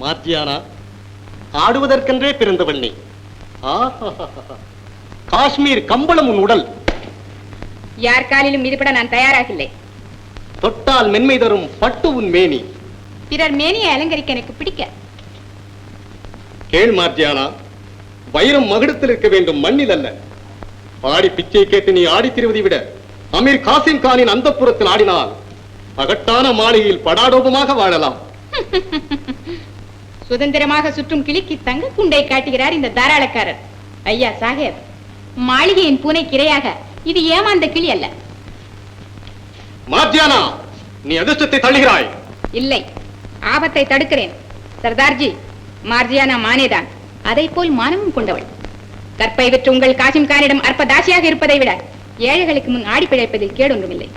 மாத்தியானா ஆடுவதற்கென்றே பிறந்தவள் நீ. காஷ்மீர் கம்பளம் உன் உடல். யார் காலிலும் மிதிப்பட நான் தயாராகில்லை. தொட்டால் மென்மை தரும் பட்டு உன் மேனி. பிறர் மேனியை அலங்கரிக்க எனக்கு பிடிக்க. கேள் மாத்தியானா, வைரம் மகுடத்தில் இருக்க வேண்டும், மண்ணில் அல்ல. பாடி பிச்சை கேட்டு நீ ஆடி திரிவதை விட அமீர் காசிம் கானின் அந்தப்புறத்தில் ஆடினால் பகட்டான மாளிகையில் படாடோபமாக வாழலாம். சுதந்திரமாக சுற்றும் கிளிக்கு தங்க குண்டை காட்டுகிறார் இந்த தாராளக்காரர். ஐயா சாஹேப், மாளிகையின் பூனை கிரையாக இது ஏமாந்த கிளி அல்ல. மாத்தியானா, நீ அதிர்ஷ்டத்தை தள்ளுகிறாய். இல்லை, ஆபத்தை தடுக்கிறேன். சர்தார்ஜி, மார்ஜியானா மானேதான், அதை போல் மானமும் கொண்டவள். கற்பை பெற்று உங்கள் காசிம் கானிடம் அற்ப தாசியாக இருப்பதை விட ஏழைகளுக்கு முன் ஆடி பிழைப்பதில் கேடொன்றுமில்லை.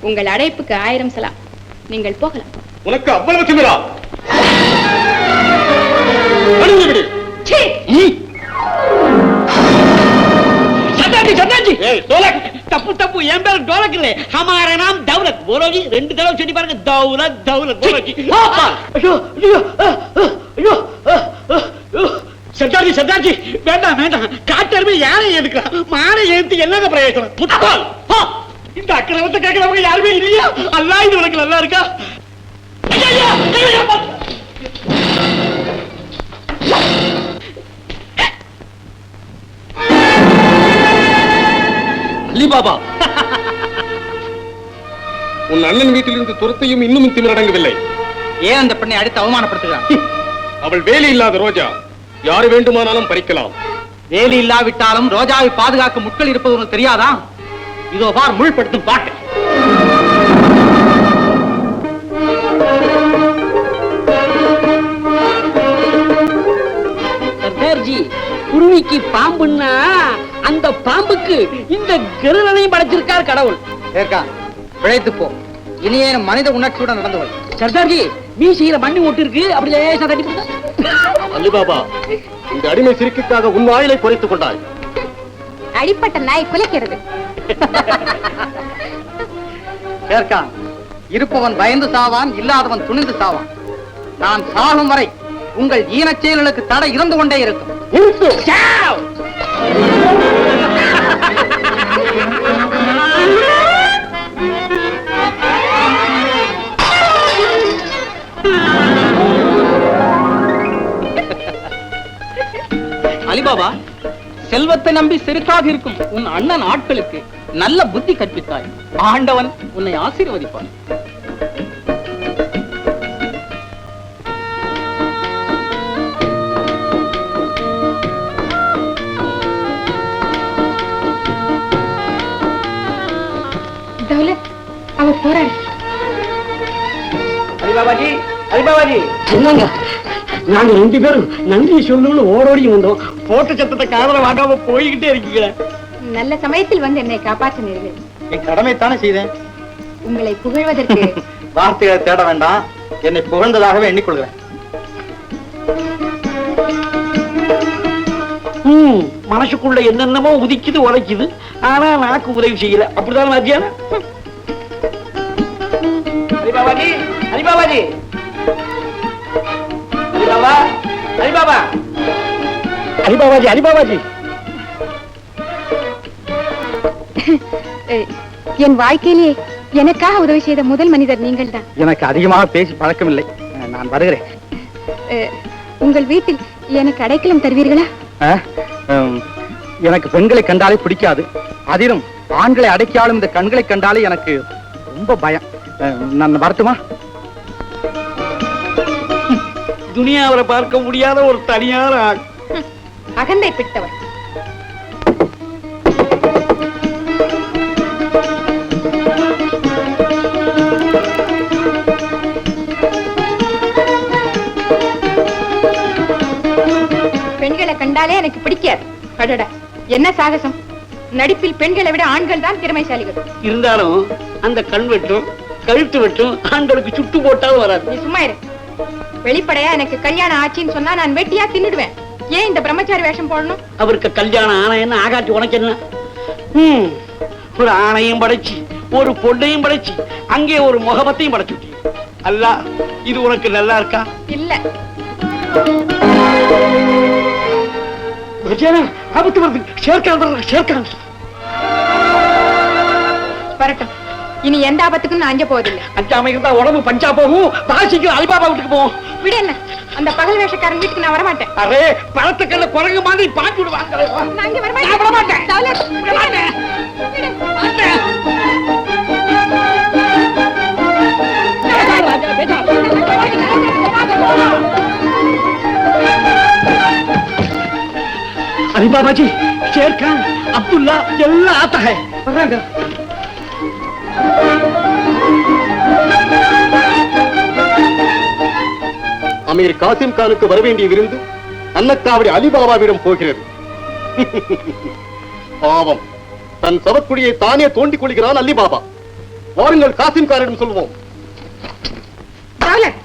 உங்கள் அழைப்புக்கு 1000 சலாம். நீங்கள் போகலாம். உனக்கு அவ்வளவு திமிரா? தப்பு தப்பு, என் பேர் டோலக் இல்லை, ஹமாரா நாம் தௌலத். போலோஜி 2 தடவை சொல்லி பாருங்க, தௌலத் தௌலத் போலோஜி. சர்தார்ஜி சர்தார்ஜி, வேண்டாம் வேண்டாம், காட்டெருமை யாரை எடுக்கலாம், மானை எடுத்து என்னங்க பிரயோஜனம்? முட்டாள், இந்த அக்கிரமத்தை கேட்கிறவங்க யாருமே இல்லையா? அல்லாஹ் இது உனக்கு நல்லா இருக்கா? அலிபாபா, உன் அண்ணன் வீட்டிலிருந்து துரத்தையும் இன்னும் திமிரடங்கவில்லை. ஏன் அந்த பெண்ணை அடித்து அவமானப்படுத்துகிறான்? அவள் வேலி இல்லாத ரோஜா, யாரு வேண்டுமானாலும் பறிக்கலாம். வேலி இல்லாவிட்டாலும் ரோஜாவை பாதுகாக்க முட்கள் இருப்பது உனக்கு தெரியாதா? இதோ பார், முள்படுத்தும் பாட்டு. சர்தார்ஜி, குருவிக்கு பாம்புன்னா அந்த பாம்புக்கு இந்த கருணையும் படைச்சிருக்கார் கடவுள். பிழைத்து போ, இனியேனும் மனித உணர்ச்சியுடன் நடந்தவள். சர்தார்ஜி, மீசையில மண்ணி ஒட்டு இருக்கு, அப்படியே தட்டி கொடுத்தா. அலிபாபா, இந்த அடிமை சிரிக்குக்காக உன் வாயிலை குறைத்துக் கொண்டாய். அடிப்பட்ட நாய் குலைக்கிறது. இருப்பவன் பயந்து சாவான், இல்லாதவன் துணிந்து சாவான். நான் சாகும் வரை உங்கள் ஈனச் செயல்களுக்கு தடை இருந்து கொண்டே இருக்கும். அலிபாபா, செல்வத்தை நம்பி செருக்காக இருக்கும் உன் அண்ணன் ஆட்களுக்கு நல்ல புத்தி கற்பித்தாய். ஆண்டவன் உன்னை ஆசீர்வதிப்பான். தௌலத், அவர் போராடு. அலிபாபாஜி, அலிபாபாஜி, என்னங்க, நாங்க 2 பேரும் நன்றி சொல்லணும்னு ஓடோடி வந்தோம். போட்ட சத்தத்தை காதல வாங்காம போய்கிட்டே இருக்கீங்க. நல்ல சமயத்தில் வந்து என்னை காப்பாற்றினீர்கள். என் கடமைத்தானே செய்தேன். உங்களை புகழ்வதற்கு வார்த்தைகளை தேட வேண்டாம், என்னை புகழ்ந்ததாகவே எண்ணிக்கொள்கிறேன். மனசுக்குள்ள என்னென்னமோ உதிக்குது உரைக்குது, ஆனா நாக்கு உதவி செய்யல. அப்படிதான் மத்தியான அலிபாபாஜி, அலிபாபாஜி, அலிபாபா, அலிபாபா, அலிபாபாஜி, அலிபாபாஜி. என் வாழ்க்கையிலே எனக்காக உதவி செய்த முதல் மனிதர் நீங்கள் தான். எனக்கு அதிகமாக பேசி பழக்கமில்லை, நான் வருகிறேன். உங்கள் வீட்டில் எனக்கு அடைக்கலம் தருவீர்களா? எனக்கு பெண்களை கண்டாலே பிடிக்காது, அதிலும் ஆண்களை அடைக்காலும் இந்த கண்களை கண்டாலே எனக்கு ரொம்ப பயம். நான் வரட்டுமா? துனியாவரை பார்க்க முடியாத ஒரு தனியார் ஆள். அகந்தை பிடித்தவர். பெண்களை கண்டாலே எனக்கு பிடிக்காது. அடடா, என்ன சாகசம்! நடிப்பில் பெண்களை விட ஆண்கள் தான் திறமைசாலிகள். இருந்தாலும் அந்த கண் வெட்டும் கழுத்து வெட்டும் ஆண்களுக்கு சுட்டு போட்டாலும் வராது. நீ சும்மா இரு. வெளிப்படையா எனக்கு கல்யாணம் ஆச்சின்னு சொன்னா நான் வெட்டியா தின்னுடுவேன். ஏன் இந்த பிரம்மச்சாரி வேஷம் போடணும்? அவருக்கு கல்யாணம் ஆனா என்ன, ஆகாட்டி உனக்கு என்ன? ஒரு ஆணையும் படைச்சு ஒரு பொண்ணையும் படைச்சு அங்கே ஒரு முகமத்தையும் படைச்சு. அல்ல, இது உனக்கு நல்லா இருக்கா? இல்ல. ஆபத்து வருது. ஷேர்கான் வர்ற, ஷேர்கான். வரட்டும். இனி எந்த ஆபத்துக்கும் நான் அஞ்ச போவதில்லை. அஞ்சாம இருந்தா உடம்பு பஞ்சா போகும். பாசிக்கு அலிபாபா வீட்டுக்கு போவோம். விட என்ன, அந்த பகல் வேஷக்காரன் வீட்டுக்கு நான் வரமாட்டேன். அரே பழத்துக்கல்ல குரங்கு மாதிரி பாஞ்சு விடுவாங்க. நான் இங்க நான் விட மாட்டேன். தௌலத், விட மாட்டேன். விடு. மாட்டேன். अलीबाबा जी, शेर खान, अब्दुल्ला எல்லாம் आता है. வர்றாங்க. அமீர் காசிம் கானுக்கு வரவேண்டிய விருந்து அன்னக்காவடி அலிபாபாவிடம் போகிறது. பாவம், தன் சவக்குடியை தானே தோண்டிக் கொள்கிறான் அலிபாபா. வாருங்கள் காசிம் கானிடம் சொல்வோம். தௌலத்,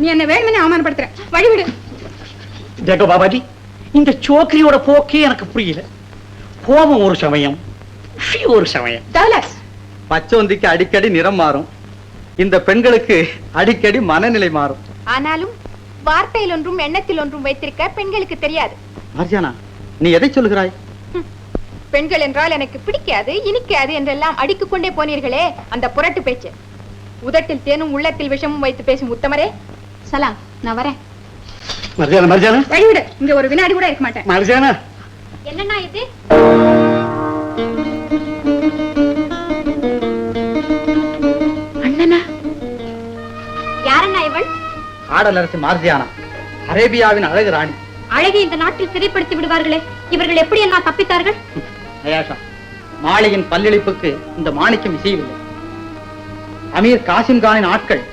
நீ என்ன வேணும்னு அவமானப்படுத்துற. வழிவிடு. देखो बाबा जी, இந்த சோக்கரியோட போக்கே எனக்கு புரியல. கோபம் ஒரு சமயம், ஒரு சமயம். தௌலத், பச்சோந்திக்கு அடிக்கடி நிறம் மாறும். இந்த பெண்களுக்கு அடிக்கடி மனநிலை மாறும். ஆனாலும் வார்த்தையில் ஒன்றும் எண்ணத்தில் ஒன்றும் வைத்திருக்க பெண்களுக்கு தெரியாது. மார்ஜானா, நீ எதை சொல்கிறாய்? பெண்கள் என்றால் எனக்கு பிடிக்காது, இனிக்காது என்றெல்லாம் அடித்துக் கொண்டே போனீர்களே, அந்த புரட்டு பேச்சு. உதட்டில் தேனும் உள்ளத்தில் விஷமும் வைத்து பேசும் உத்தமரே, சலாம், நான் வரேன். மர்ஜானா, மர்ஜானா, வழிவிடு. இங்க ஒரு வினாடி கூட இருக்க மாட்டேன். மர்ஜானா. என்னன்னா இது? அண்ணனா? யாரண்ணா இவள்? ஆடலரசி மார்ஜியானா, அரேபியாவின் அழகு ராணி. அழகை இந்த நாட்டில் சிறைப்படுத்தி விடுவார்களே, இவர்கள் எப்படி என்ன தப்பித்தார்கள்? அயாஷா, மாளிகையின் பல்லிழிப்புக்கு இந்த மாணிக்கம் இசையவில்லை. அமீர் காசிம் கானின் ஆட்கள்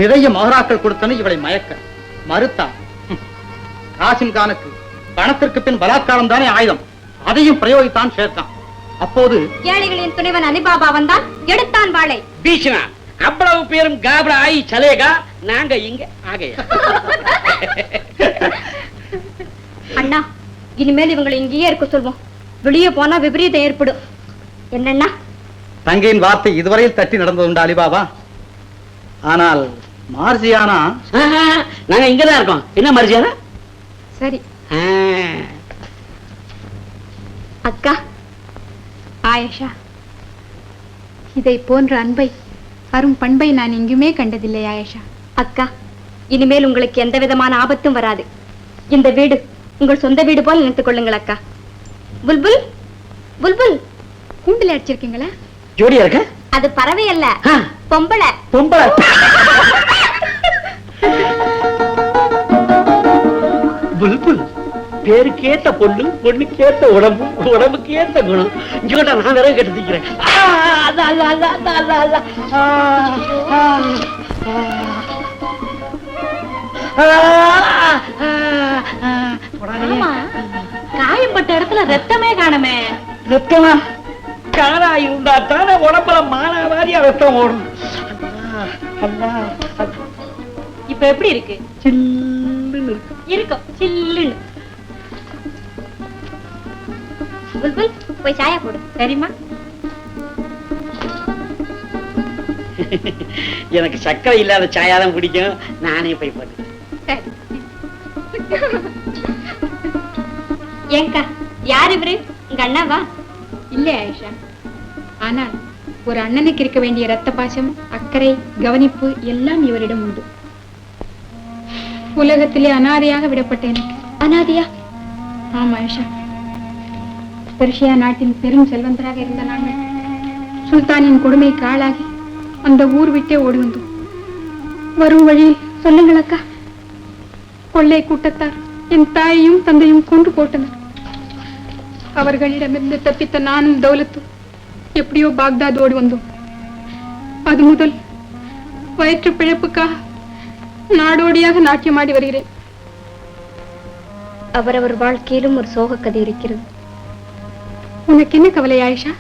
நிறைய மகராக்கள் கொடுத்தன இவளை மயக்க மறுத்தார். காசிம் கானுக்கு பணத்திற்கு பின் பலாத்காரம் தானே ஆயுதம். அதையும் பிரயோகித்தான் ஷேர்கான். அப்போது ஏழைகளின் துணைவன் அலிபாபா வந்தான், எடுத்தான் வாளை. பீஷ்னா, அவ்வளவு பேரும் காபரா ஆயி சலேகா, நாங்க இங்க ஆகையா. அண்ணா, இனிமேல் இவங்களை இங்கேயே இருக்க சொல்வோம். வெளியே போனா விபரீதம் ஏற்படும். என்னன்னா? தங்கையின் வார்த்தை இதுவரையில் தட்டி நடந்ததுண்டா அலிபாபா? ஆனால் மார்ஜியானா, நாங்க இங்கதான் இருக்கோம். என்ன மர்ஜியானா? சரி. அக்கா ஆயிஷா, இதை போன்ற அன்பை, அரும் பண்பை நான் எங்குமே கண்டதில்லை ஆயிஷா. அக்கா, இனிமேல் உங்களுக்கு எந்த விதமான ஆபத்தும் வராது. இந்த வீடு உங்கள் சொந்த வீடு போல் நினைத்துக் கொள்ளுங்கள் அக்கா. புல்புல், புல்புல், கூண்டில் அடிச்சிருக்கீங்களா? ஜோடியா இருக்க? அது பறவை அல்ல, பொம்பளை. பொம்பளை. புல்புல், பேருக்கு ஏத்த பொண்ணு, பொண்ணுக்கு ஏத்த உடம்பு, உடம்புக்கு ஏத்த குணம். இங்கோட நான் வேற கெடுத்துக்கிறேன். காயப்பட்ட இடத்துல ரத்தமே காணுமே. ரத்தமா? காரா இருந்தா தானே உடம்புல மானாவாரியா ரத்தம் ஓடும். இப்ப எப்படி இருக்கு? சில்லுன்னு இருக்கு. இருக்கும், சில்லுன்னு. புல்புல், போய் சாயா போடு. சரிம்மா. எனக்கு சக்கரை இல்லாத சாயாதான் பிடிக்கும். நானே போய் போட்டேன். ஏங்கா, யார் இவரு? உங்க அண்ணாவா? இல்ல ஆயிஷா, ஆனால் ஒரு அண்ணனுக்கு இருக்க வேண்டிய ரத்த பாசம், அக்கறை, கவனிப்பு எல்லாம் இவரிடம் உண்டு. உலகத்திலே அனாதையாக விடப்பட்ட எனக்கு. அனாதையா? ஆமா ஆயிஷா. பெர்ஷியா நாட்டின் பெரும் செல்வந்தராக இருந்த நாங்கள் சுல்தானின் கொடுமைக்கு ஆளாகி அந்த ஊர் விட்டே ஓடி வந்தோம். வரும் வழியில் சொல்லுங்கள் அக்கா, கொள்ளை கூட்டத்தார் என் தாயையும் தந்தையும் கொண்டு போட்டனர். அவர்களிடமிருந்து தப்பித்த நானும் தௌலத்தும் எப்படியோ பாக்தாத் ஓடி வந்தோம். அது முதல் வயிற்று பிழைப்புக்காக நாடோடியாக நாட்டியமாடி வருகிறேன். அவரவர் வாழ்க்கையிலும் ஒரு சோக கதை இருக்கிறது. உனக்கு என்ன கவலை ஆயிஷா?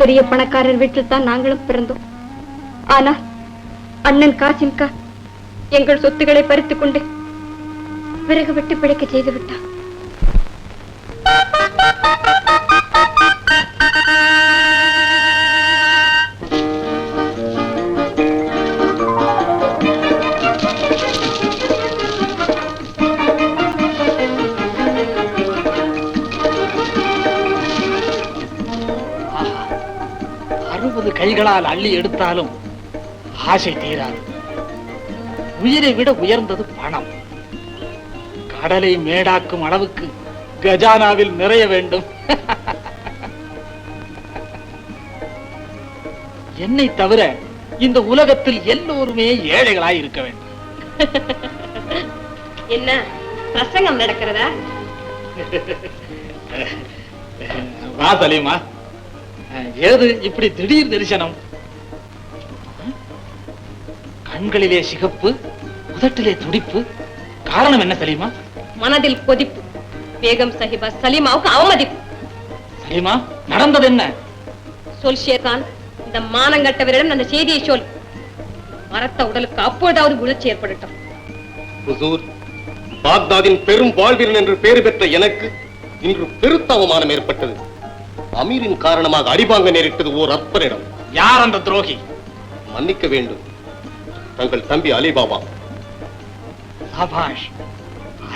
பெரிய பணக்காரர் வீட்டில் தான் நாங்களும் பிறந்தோம். ஆனால் அண்ணன் காசிம் கான் எங்கள் சொத்துக்களை பறித்துக் கொண்டு விறகு விட்டு பிழைக்க செய்து விட்டான். கைகளால் அள்ளி எடுத்தாலும் ஆசை தீராது. உயிரை விட உயர்ந்தது பணம். கடலை மேடாக்கும் அளவுக்கு கஜானாவில் நிறைய வேண்டும். என்னை தவிர இந்த உலகத்தில் எல்லோருமே ஏழைகளாய் இருக்க வேண்டும். என்ன பிரசங்கம் நடக்கிறதா? வா சலீமா, ஏது இப்படி திடீர் தரிசனம்? கண்களிலே சிகப்பு, உதட்டிலே துடிப்பு, காரணம் என்ன சலீமா? மனதில் கொதிப்பு. பேகம் சாஹிபா சலீமாவுக்கு அவமதிப்பு. சலீமா, நடந்தது என்ன? சொல் ஷேர்கான், இந்த மானங்கட்டவரிடம் அந்த செய்தியை சொல். மரத்த உடலுக்கு அப்பொழுதாவது உணர்ச்சி ஏற்படட்டும். ஹுசூர், பாக்தாதின் பெரும் வாழ்வீரன் என்று பெயர் பெற்ற எனக்கு இன்று பெருத்த அவமானம் ஏற்பட்டது. அமீரின் காரணமாக அடிவாங்க நேரிட்டது ஓர் அற்பனிடம். யார் அந்த துரோகி? மன்னிக்க வேண்டும், தங்கள் தம்பி அலிபாபா. சபாஷ்,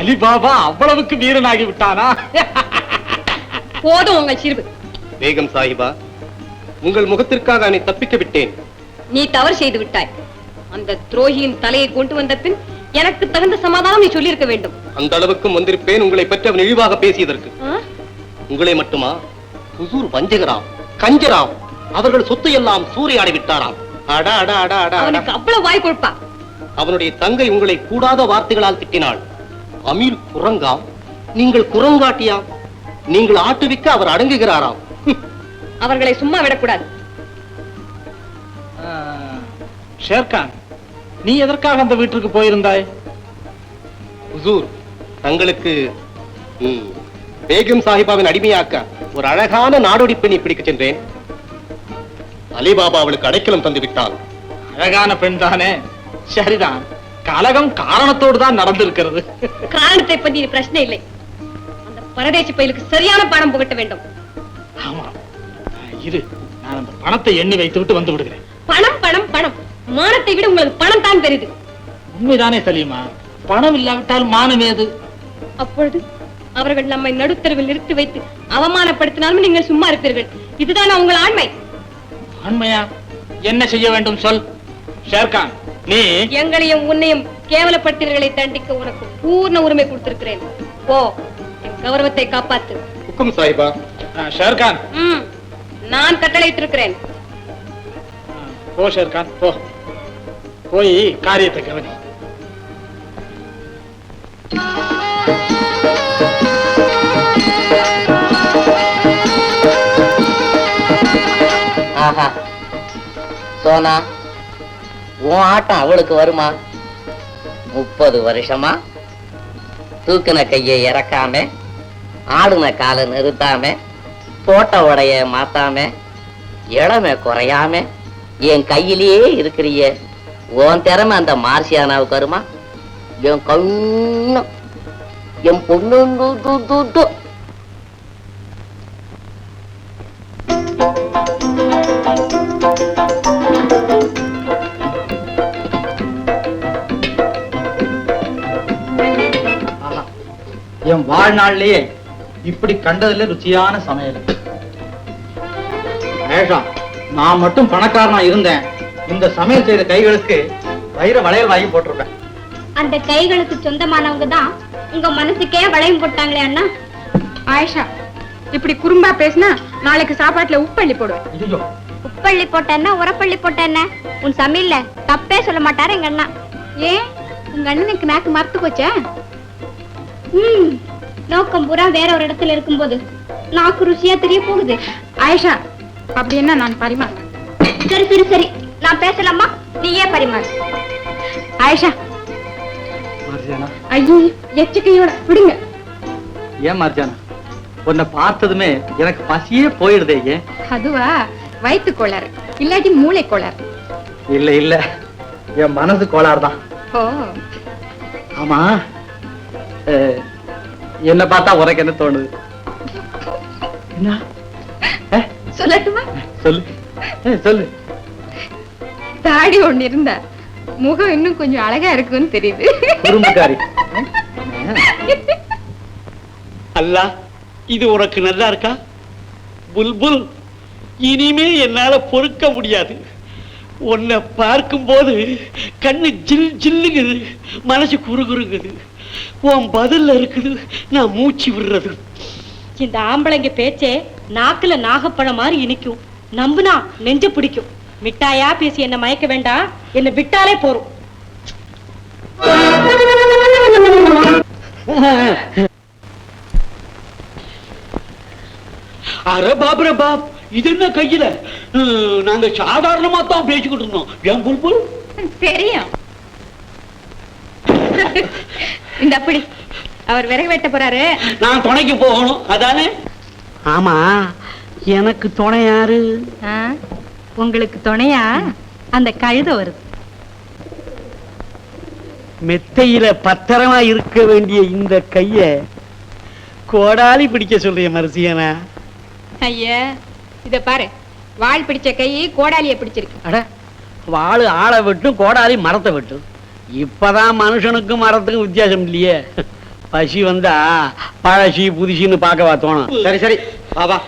அலிபாபா அவ்வளவுக்கு வீரனாகி விட்டானா? போதும் உங்கள் சிறுவு. பேகம் சாஹிபா, உங்கள் முகத்திற்காக அவனை தப்பிக்க விட்டேன். நீ தவறு செய்து விட்டாய். அந்த துரோகியின் தலையை கொண்டு வந்த பின் எனக்கு தகுந்த சமாதானம் நீ சொல்லியிருக்க வேண்டும். அந்த அளவுக்கும் வந்திருப்பேன் உங்களை பற்றி அவன் இழிவாக பேசியதற்கு. உங்களை மட்டுமா? ஹுசூர் வஞ்சகராம், கஞ்சராம். அவர்கள் சொத்து எல்லாம் சூறையாடி விட்டாராம். அடா அடா அடா அடா. அவனுக்கு அவ்வளவு வாய் கொடுப்பா. அவனுடைய தங்கை உங்களை கூடாத வார்த்தைகளால் திட்டினாள். அமீர் குரங்காம், நீங்கள் குரங்காட்டியாம். நீங்கள் ஆட்டுவிக்க அவர் அடங்குகிறாராம். அவர்களை சும்மா விடக்கூடாது. ஷேர்கான், நீ எதற்காக அந்த வீட்டுக்கு போயிருந்தாய்? ஹுசூர், தங்களுக்கு பேகம் சாஹிபாவின் அடிமையாக்க ஒரு அழகான நாடோடி பெண்ணை பிடிக்க சென்றேன். அலிபாபா அவளுக்கு அடைக்கலம் தந்து விட்டான். அழகான பெண் தானே? சரிதான், கலகம் காரணத்தோடு தான் நடந்திருக்கிறது. காரணத்தை பற்றி பிரச்சனை இல்லை. அந்த பரதேசி பயிலுக்கு சரியான பாடம் புகட்ட வேண்டும். ஆமா, இரு, நான் அந்த பணத்தை எண்ணி வைத்து விட்டு வந்து விடுகிறேன். பணம் பணம் பணம், மானத்தை விட உங்களுக்கு பணம் தான் பெரிது. உண்மைதானே சலீமா? பணம் இல்லாவிட்டால் மானம் ஏது? அப்பொழுது அவர்கள் நம்மை நடுத்தரவில் நிறுத்தி வைத்து அவமானப்படுத்தினாலும் நீங்கள் சும்மா இருப்பீர்கள். இதுதான் உங்கள் ஆண்மை. ஆண்மையா? என்ன செய்ய வேண்டும் சொல். ஷேர்கான், நீ எங்களையும் உன்னையும் கேவலப்படுத்தினர்களை தண்டிக்க உனக்கு பூர்ண உரிமை கொடுத்திருக்கிறேன். போ, என் கௌரவத்தை காப்பாத்து. ஹுக்கும் சாஹிபா. ஷேர்கான், நான் கட்டளையிட்டிருக்கிறேன். போ ஷேர்கான், போ. போய் காரியத்தை கவனி. ஆஹா, சோனா, உன் ஆட்டம் அவளுக்கு வருமா? 30 வருஷமா தூக்கின கையை இறக்காம, ஆடுன காலை நிறுத்தாம, போட்ட உடைய மாத்தாம, இளமை குறையாம என் கையிலேயே இருக்கிறிய. உன் திறமை அந்த மார்சியானாவுக்கு வருமா? என் கண்ணு, என் பொண்ணு. என் வாழ்நாள்லயே இப்படி கண்டதுல ருச்சியான சமையல். மேஷா, நான் மட்டும் பணக்காரனா இருந்தேன், இந்த சமையல் செய்த கைகளுக்கு வயிறு வளையல் வாங்கி போட்டிருப்பேன். அந்த கைகளுக்கு சொந்தமானவங்க தான் உங்க மனசுக்கே வளையம் போட்டாங்களே அண்ணா. ஆயிஷா, இப்படி குறும்பா பேசினா நாளைக்கு சாப்பாட்டுல உப்பள்ளி போடுவேன். ஐயோ, உப்பள்ளி போட்டேன்னா உரப்பள்ளி போட்டேன்ன உன் சமையல்ல தப்பே சொல்ல மாட்டாரு எங்க அண்ணா. ஏன் உங்க அண்ணனுக்கு நாக்கு மறத்து போச்சா? நோக்கம் பூரா வேற ஒரு இடத்துல இருக்கும்போது நாக்கு ருசியா தெரிய போகுது. ஆயிஷா, அப்படி என்ன நான் பரிமாறேன். சரி சரி சரி, நான் பேசலாமா? நீயே பரிமாறு. ஆயிஷா, மார்ஜானா. ஐயோ, எச்சக்கையோட விடுங்க. ஏன் மார்ஜானா, உன்னை பார்த்ததுமே எனக்கு பசியே போயிடுதே. ஏன்? அதுவா, வயிற்று கோளாறு இல்லாட்டி மூளை கோளாறு. இல்ல இல்ல, என் மனசு கோளாறு தான். ஓ, ஆமா, என்ன பார்த்தா உனக்கு என்ன தோணுது? என்ன? சொல்லட்டுமா? சொல்லு சொல்லு. தாடி ஒண்ணு இருந்தா முகம் இன்னும் கொஞ்சம் அழகா இருக்குன்னு தெரியுது. குறும்புக்காரி. அல்லா, இது உனக்கு நல்லா இருக்கா? புல்புல், இனிமே என்னால பொறுக்க முடியாது. உன்னை பார்க்கும்போது கண்ணு ஜில் ஜில்லுங்குது, மனசு குறுகுறுங்குது. உன் பதில்ல இருக்குது நான் மூச்சு விடுறது. இந்த ஆம்பளைங்க பேச்சே நாக்குல நாகப்பழம் மாதிரி இனிக்கும், நம்புனா நெஞ்ச பிடிக்கும். மிட்டாயா பேசி என்ன மயக்க வேண்டாம், என்ன விட்டாலே போறோம். அரே பாப் ரே பாப், இது என்ன கையில? நாங்க சாதாரணமா தான் பேசிக்கிட்டு இருந்தோம். ஏன் புல்புல்? தெரியும். இந்த அப்படி அவர் விறகு வெட்ட போறாரு, நான் துணைக்கு போகணும், அதானே? ஆமா, எனக்கு துணை யாரு? உங்களுக்கு துணையா அந்த கழுத வருது. மெத்தையில பத்திரமா இருக்க வேண்டிய இந்த கைய கோடாலி பிடிக்க சொல்றிய மரிசியனா? ஐயா இத பாரு, வாள் பிடிச்ச கை கோடாலிய பிடிச்சிருக்கு. அட, வாழு ஆளை விட்டும் கோடாலி மரத்தை விட்டும். இப்பதான் மனுஷனுக்கும் மரத்துக்கும் வித்தியாசம் இல்லையே. பசி வந்தா பழசி புதுசின்னு பார்க்கவா தோணும். சரி சரி பாபா,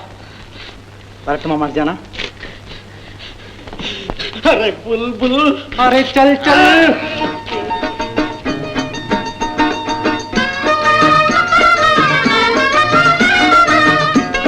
வரட்டுமா மர்ஜானா? அரே புல்புல், அரே சல் சல்.